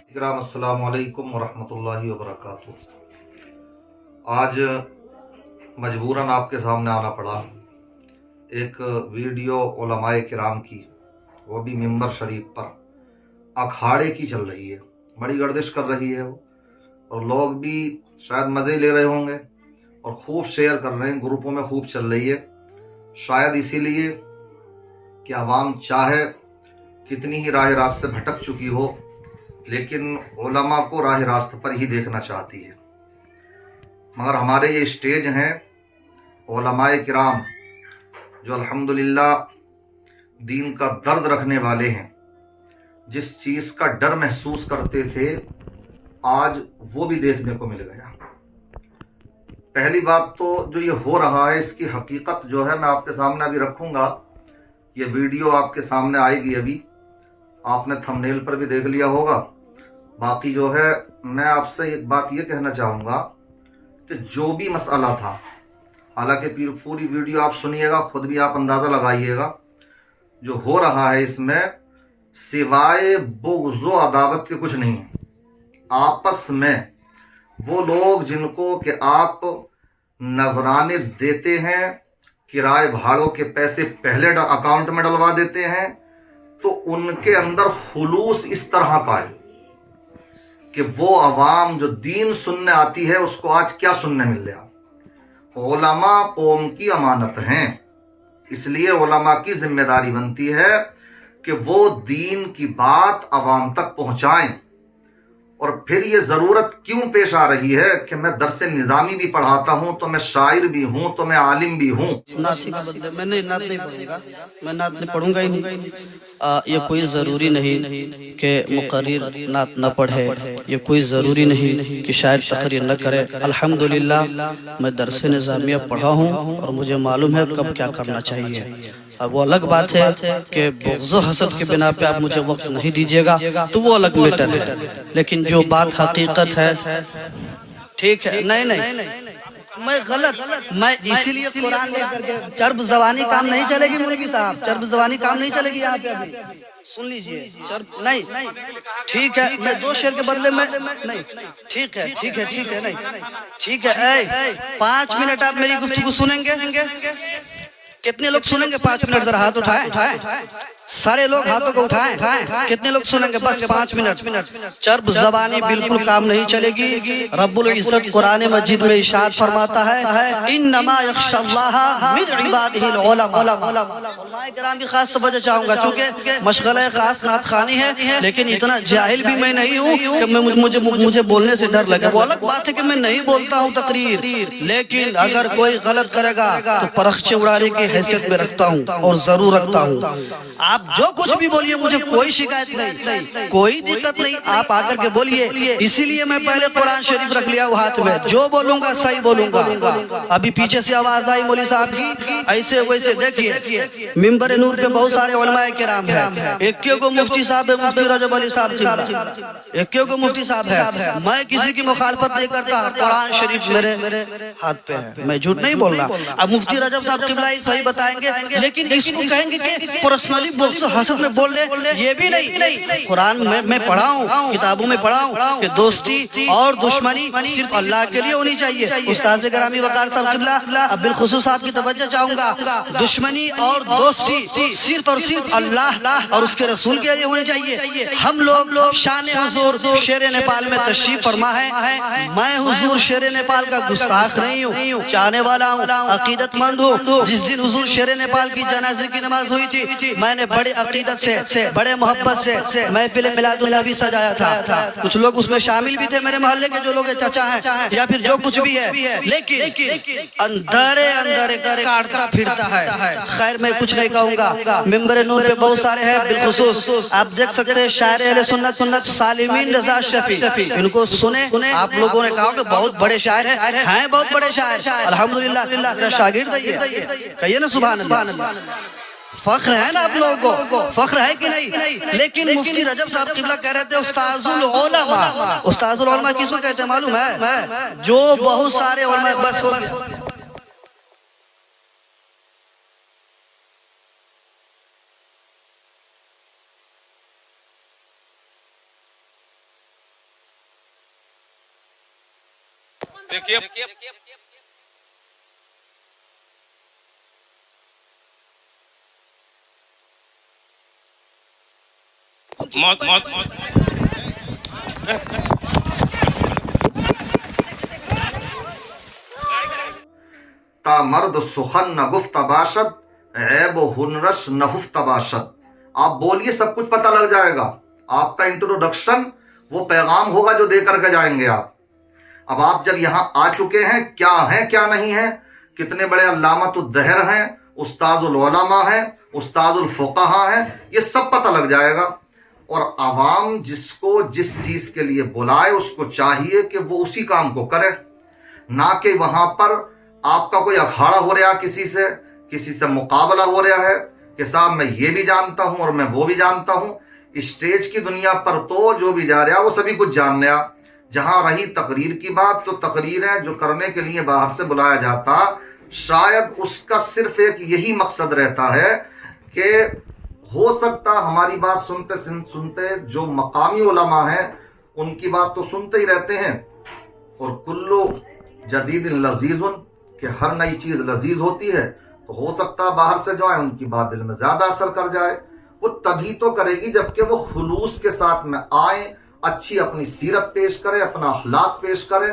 इकराम अस्सलामु अलैकुम वरहमतुल्लाहि वबरकातुहू। आज मजबूरन आपके सामने आना पड़ा। एक वीडियो उलमाए किराम की, वो भी मिंबर शरीफ पर अखाड़े की चल रही है, बड़ी गर्दिश कर रही है वो, और लोग भी शायद मज़े ले रहे होंगे और खूब शेयर कर रहे हैं, ग्रुपों में खूब चल रही है। शायद इसीलिए कि आवाम चाहे कितनी ही राह रास्त से भटक चुकी हो, लेकिन उलमा को राह रास्त पर ही देखना चाहती है। मगर हमारे ये स्टेज हैं उलमाए किराम, जो अल्हम्दुलिल्लाह दीन का दर्द रखने वाले हैं। जिस चीज़ का डर महसूस करते थे, आज वो भी देखने को मिल गया। पहली बात तो जो ये हो रहा है, इसकी हकीकत जो है मैं आपके सामने अभी रखूँगा। ये वीडियो आपके सामने आएगी, अभी आपने थंबनेल पर भी देख लिया होगा। बाकी जो है मैं आपसे एक बात ये कहना चाहूँगा कि जो भी मसला था, हालांकि पूरी वीडियो आप सुनिएगा, खुद भी आप अंदाज़ा लगाइएगा। जो हो रहा है इसमें सिवाय बुग़्ज़ व अदावत के कुछ नहीं है। आपस में वो लोग जिनको कि आप नजराने देते हैं, किराए भाड़ों के पैसे पहले अकाउंट में डलवा देते हैं, तो उनके अंदर खुलूस इस तरह का है कि वो अवाम जो दीन सुनने आती है, उसको आज क्या सुनने मिल रहा। उलमा कौम की अमानत हैं, इसलिए उलमा की जिम्मेदारी बनती है कि वो दीन की बात अवाम तक पहुंचाएं। और फिर ये ज़रूरत क्यों पेश आ रही है कि मैं दरसे निज़ामी भी पढ़ाता हूँ, तो मैं शायर भी हूँ, तो मैं आलिम भी हूँ। मैंने नात नहीं पढ़ूंगा, मैं नात नहीं पढ़ूंगा ही नहीं। ये कोई ज़रूरी नहीं कि मुक़र्रिर नात न पढ़े, ये कोई ज़रूरी नहीं कि शायर तक़रीर न करे। अल्हम्दुलिल्लाह मैं दरसे निज़ामिया पढ़ा हूँ और मुझे मालूम है कब क्या करना चाहिए। अब वो अलग बात है कि बुग़्ज़ हसद के बिना पे आप मुझे वक्त नहीं दीजिएगा, तो वो अलग मैटर है। लेकिन जो बात हकीकत है, ठीक है, नहीं मैं गलत, मैं इसीलिए कुरान लेकर के चर्ब ज़बानी काम नहीं चलेगी मौलवी साहब, चर्ब ज़बानी काम नहीं चलेगी यहाँ पे। अभी सुन लीजिए, चर्ब नहीं, ठीक है, मैं 2 शेर के बदले में नहीं, ठीक है, नहीं ठीक है। 5 मिनट आप मेरी गुफ्तगू सुनेंगे? कितने लोग सुनेंगे? 5 मिनट जरा हाथ उठाएं, सारे लोग हाथों को उठाएं। कितने लोग सुनेंगे? बस 5 मिनट। चर्ब ज़बानी बिल्कुल काम नहीं चलेगी। रब्बुल इज़्ज़त कुरान मजीद में इरशाद फरमाता है, इन्नमा यख्शल्लाह मिन इबादिहिल उलमा। उलमाए किराम की खास तवज्जो चाहूंगा, चूंकि मशगला खास नात खानी है, लेकिन इतना जाहिल भी मैं नहीं हूँ कि मुझे बोलने से डर लगे। वो अलग बात है कि मैं नहीं बोलता हूँ तकरीर, लेकिन अगर कोई गलत करेगा तो परखचे उड़ाने की हैसियत में रखता हूँ और जरूर रखता हूँ। आप जो कुछ भी बोलिए, मुझे कोई शिकायत नहीं, कोई दिक्कत नहीं, आप आकर के बोलिए। इसीलिए मैं पहले कुरान शरीफ रख लिया वो हाथ में, जो बोलूंगा सही बोलूंगा। अभी पीछे से आवाज आई मौलवी साहब की, ऐसे वैसे। देखिए मिंबर नूर पे बहुत सारे उलमाए किराम है, एक को मुफ्ती साहब है, मुफ्ती रजब अली साहब, एक को मुफ्ती साहब है। मैं किसी की मुखालफत नहीं करता, कुरान शरीफ मेरे हाथ पे है, मैं झूठ नहीं बोल रहा। अब मुफ्ती रजब साहब किबलाई सही बताएंगे, लेकिन इसको कहेंगे कि पर्सनली हसद में बोल रहे, ये भी नहीं। कुरान में मैं पढ़ा हूँ, किताबों में पढ़ा हूँ कि दोस्ती और दुश्मनी सिर्फ अल्लाह के लिए होनी चाहिए। उस्ताद गिरामी वकार साहब किबला, अब बिलखुसूस आपकी तवज्जो चाहूंगा, दुश्मनी और दोस्ती सिर्फ और सिर्फ अल्लाह और उसके रसूल के लिए होनी चाहिए। हम लोग शान हुजूर शेर नेपाल में तशरीफ फरमा है। मैं हुजूर शेर नेपाल का गुस्ताख नहीं हूँ, चाहने वाला हूँ, अकीदतमंद हूँ। जिस दिन हुजूर शेर नेपाल की जनाजे की नमाज हुई थी, मैंने बड़े अकीदत से, बड़े मोहब्बत से महफिल मिलादुल नबी सजाया था। कुछ लोग उसमें शामिल भी थे, मेरे मोहल्ले के जो लोग चाचा हैं या फिर जो कुछ भी है, लेकिन अंदर काटता फिरता है। खैर मैं कुछ नहीं कहूँगा। मिंबर नूर पे बहुत सारे हैं, बिलखुसूस आप देख सकते हैं शायर अहले सुन्नत सालिमीन रज़ा शफी, इनको सुने। आप लोगों ने कहा कि बहुत बड़े शायर हैं, बहुत बड़े शायर। अल्हम्दुलिल्लाह शागिर्द कहिए ना सुभान अल्लाह। फख्र है ना आप लोगों को, फख्र है कि नहीं? लेकिन मुफ्ती रजब साहब किबला कह रहे थे उस्ताजुल उलमा। उस्ताजुल उलमा किसको कहते हैं मालूम है? जो बहुत सारे उलमा, बस हो गया। देखिए मौत मौत ता मर्द सुखन न गुफ्त बाशद ऐब हुनरश नहुफ्त बाशद। आप बोलिए, सब कुछ पता लग जाएगा। आपका इंट्रोडक्शन वो पैगाम होगा जो दे करके जाएंगे आप। अब आप जब यहाँ आ चुके हैं, क्या नहीं है, कितने बड़े अल्लामतुद्दहर हैं, उस्ताजुल उलमा हैं, उस्ताजुल फुक़हा हैं, ये सब पता लग जाएगा। और आवाम जिसको जिस चीज़ के लिए बुलाए उसको चाहिए कि वो उसी काम को करे, ना कि वहाँ पर आपका कोई अखाड़ा हो रहा, किसी से मुकाबला हो रहा है कि साहब मैं ये भी जानता हूँ और मैं वो भी जानता हूँ। स्टेज की दुनिया पर तो जो भी जा रहा वो सभी कुछ जान रहा। जहाँ रही तकरीर की बात, तो तकरीरें जो करने के लिए बाहर से बुलाया जाता, शायद उसका सिर्फ एक यही मकसद रहता है कि हो सकता हमारी बात सुनते सुनते जो मकामी उलमा हैं उनकी बात तो सुनते ही रहते हैं, और कुल्लु जदीदिन लजीजुन, कि हर नई चीज़ लजीज होती है, तो हो सकता बाहर से जो है उनकी बात दिल में ज़्यादा असर कर जाए। वो तभी तो करेगी जबकि वो खुलूस के साथ में आए, अच्छी अपनी सीरत पेश करे, अपना अखलाक पेश करे,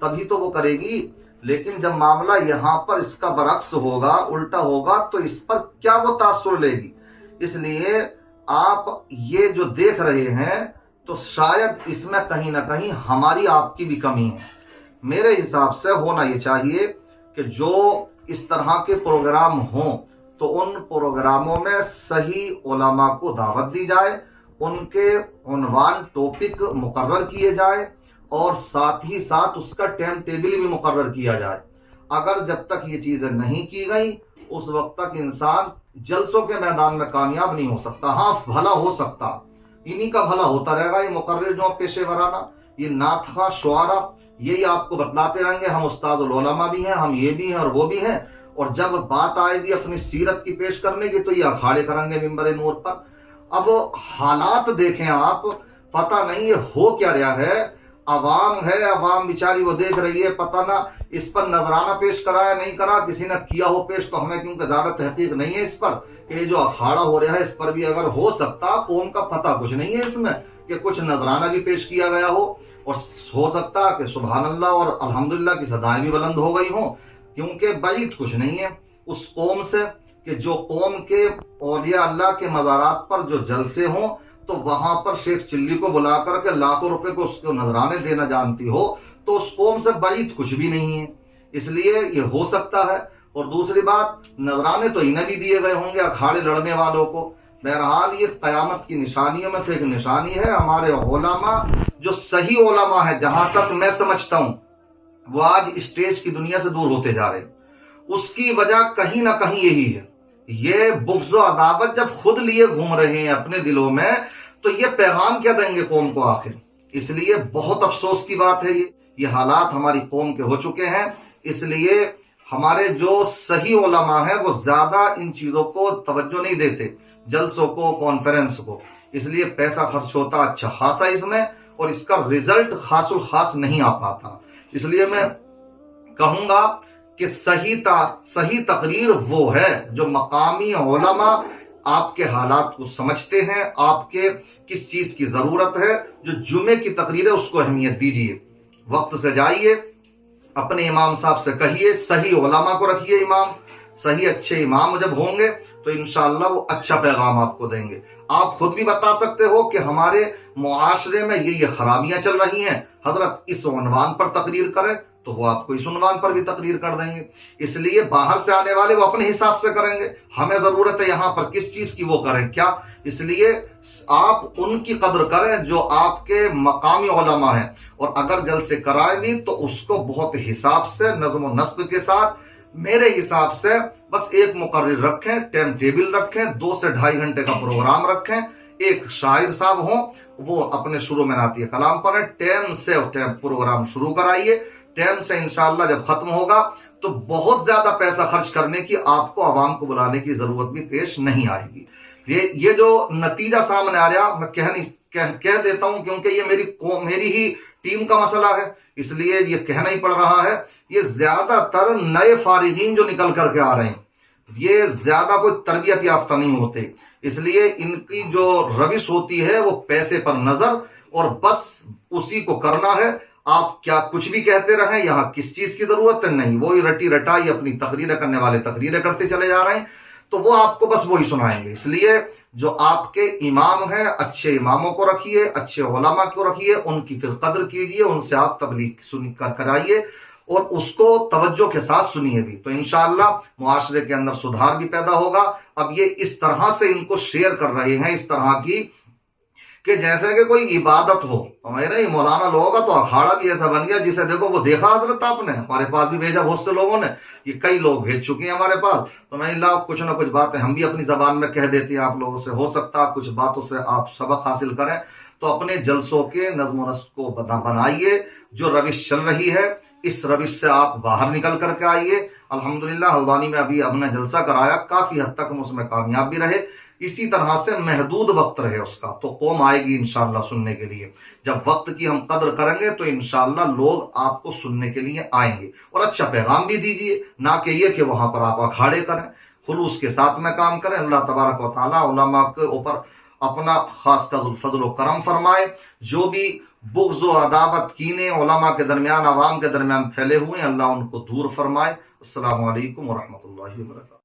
तभी तो वो करेगी। लेकिन जब मामला यहाँ पर इसका बरक्स होगा, उल्टा होगा, तो इस पर क्या वो तासुर लेगी। इसलिए आप ये जो देख रहे हैं तो शायद इसमें कहीं ना कहीं हमारी आपकी भी कमी है। मेरे हिसाब से होना ये चाहिए कि जो इस तरह के प्रोग्राम हों तो उन प्रोग्रामों में सही उलमा को दावत दी जाए, उनके उन्वान टॉपिक मुकर्रर किए जाए, और साथ ही साथ उसका टाइम टेबल भी मुकर्रर किया जाए। अगर जब तक ये चीज़ें नहीं की गई उस वक्त तक इंसान जलसों के मैदान में कामयाब नहीं हो सकता। हाँ, भला हो सकता, इन्हीं का भला होता रहेगा। ये मुकर्रर जो पेशेवराना, ये नातखा शुआरा, यही आपको बतलाते रहेंगे हम उस्तादुल उलमा भी हैं, हम ये भी हैं और वो भी हैं, और जब बात आएगी अपनी सीरत की पेश करने की तो ये अखाड़े करेंगे मिंबर नूर पर। अब हालात देखें आप, पता नहीं ये हो क्या रहा है। अवाम है, अवाम बेचारी वो देख रही है, पता ना इस पर नजराना पेश कराया नहीं करा, किसी ने किया हो पेश तो हमें क्योंकि ज्यादा तहकीक नहीं है इस पर कि जो अखाड़ा हो रहा है इस पर भी अगर हो सकता, कौम का पता कुछ नहीं है इसमें कि कुछ नजराना भी पेश किया गया हो, और हो सकता कि सुभान अल्लाह और अल्हम्दुलिल्लाह की सदाएं भी बुलंद हो गई हों, क्योंकि बाइद कुछ नहीं है उस कौम से कि जो कौम के औलिया अल्लाह के मज़ारात पर जो जलसे हों तो वहां पर शेख चिल्ली को बुला करके लाखों रुपए को उसको नजराने देना जानती हो, तो उस कौम से बाइद कुछ भी नहीं है। इसलिए ये हो सकता है। और दूसरी बात, नजराने तो इन्हें भी दिए गए होंगे अखाड़े लड़ने वालों को। बहरहाल ये क़यामत की निशानियों में से एक निशानी है। हमारे उलमा जो सही उलमा है, जहां तक मैं समझता हूँ, वो आज स्टेज की दुनिया से दूर होते जा रहे। उसकी वजह कहीं ना कहीं यही है, ये बुग़्ज़ व अदावत जब खुद लिए घूम रहे हैं अपने दिलों में, तो ये पैगाम क्या देंगे कौम को आखिर। इसलिए बहुत अफसोस की बात है ये हालात हमारी कौम के हो चुके हैं। इसलिए हमारे जो सही उलमा है वो ज्यादा इन चीजों को तवज्जो नहीं देते, जलसों को, कॉन्फ्रेंस को। इसलिए पैसा खर्च होता अच्छा खासा इसमें, और इसका रिजल्ट खासुल खास नहीं आ पाता। इसलिए मैं कहूंगा कि सही तकरीर वो है जो मकामी उलमा आपके हालात को समझते हैं, आपके किस चीज की जरूरत है। जो जुमे की तकरीर है उसको अहमियत दीजिए, वक्त से जाइए, अपने इमाम साहब से कहिए, सही उलमा को रखिए इमाम। सही अच्छे इमाम जब होंगे तो इंशाअल्लाह वो अच्छा पैगाम आपको देंगे। आप खुद भी बता सकते हो कि हमारे मुआशरे में ये खराबियां चल रही हैं, हजरत इस उन्वान पर तकरीर करें, तो वो आपको इस उन्वान पर भी तकरीर कर देंगे। इसलिए बाहर से आने वाले वो अपने हिसाब से करेंगे, हमें जरूरत है यहाँ पर किस चीज की, वो करें क्या। इसलिए आप उनकी कदर करें जो आपके मकामी उलमा हैं, और अगर जलसे कराए भी तो उसको बहुत हिसाब से, नज़्म व नस्क के साथ, मेरे हिसाब से बस एक मुकर्रिर रखें, टाइम टेबल रखें, 2 से 2.5 घंटे का प्रोग्राम रखें, एक शायर साहब हो वो अपने शुरू में नातिए कलाम पढ़े, टाइम से प्रोग्राम शुरू कराइए, टाइम से इंशाअल्लाह जब खत्म होगा तो बहुत ज्यादा पैसा खर्च करने की आपको आवाम को बुलाने की जरूरत भी पेश नहीं आएगी। ये जो नतीजा सामने आ रहा, मैं कह देता हूं क्योंकि ये मेरी ही ٹیم کا مسئلہ ہے، اس لیے یہ کہنا ہی پڑ رہا ہے۔ یہ زیادہ تر نئے فارغین جو نکل کر کے آ رہے ہیں، یہ زیادہ کوئی تربیت یافتہ نہیں ہوتے، اس لیے ان کی جو روش ہوتی ہے وہ پیسے پر نظر، اور بس اسی کو کرنا ہے۔ آپ کیا کچھ بھی کہتے رہیں، یہاں کس چیز کی ضرورت ہے نہیں، وہی رٹی رٹائی اپنی تقریریں کرنے والے تقریریں کرتے چلے جا رہے ہیں، تو وہ آپ کو بس وہی سنائیں گے۔ اس لیے جو آپ کے امام ہیں، اچھے اماموں کو رکھیے، اچھے علماء کو رکھیے، ان کی پھر قدر کیجیے، ان سے آپ تبلیغ کرائیے اور اس کو توجہ کے ساتھ سنیے بھی، تو انشاءاللہ معاشرے کے اندر سدھار بھی پیدا ہوگا۔ اب یہ اس طرح سے ان کو شیئر کر رہے ہیں، اس طرح کی کہ جیسے کہ کوئی عبادت ہو۔ ہمارے مولانا لوگوں کا تو اکھاڑا بھی ایسا بن گیا جسے دیکھو وہ دیکھا حضرت آپ نے، ہمارے پاس بھی بھیجا بہت سے لوگوں نے، یہ کئی لوگ بھیج چکے ہیں ہمارے پاس، تو میں اللہ کچھ نہ کچھ باتیں ہم بھی اپنی زبان میں کہہ دیتے ہیں آپ لوگوں سے، ہو سکتا ہے کچھ باتوں سے آپ سبق حاصل کریں۔ تو اپنے جلسوں کے نظم و نسق کو بنائیے، جو روش چل رہی ہے اس روش سے آپ باہر نکل کر کے آئیے۔ الحمدللہ ہلوانی میں ابھی ہم نے جلسہ کرایا، کافی حد تک ہم اس میں کامیاب بھی رہے۔ اسی طرح سے محدود وقت رہے اس کا، تو قوم آئے گی انشاءاللہ سننے کے لیے۔ جب وقت کی ہم قدر کریں گے تو انشاءاللہ لوگ آپ کو سننے کے لیے آئیں گے، اور اچھا پیغام بھی دیجیے، نہ کہ یہ کہ وہاں پر آپ اکھاڑے کریں۔ خلوص کے ساتھ میں کام کریں۔ اللہ تبارک و تعالیٰ علماء کے اوپر اپنا خاص کا فضل و کرم فرمائے۔ جو بھی بغض و عداوت کینے علماء کے درمیان، عوام کے درمیان پھیلے ہوئے ہیں، اللہ ان کو دور فرمائے۔ السلام علیکم ورحمۃ اللہ وبرکاتہ۔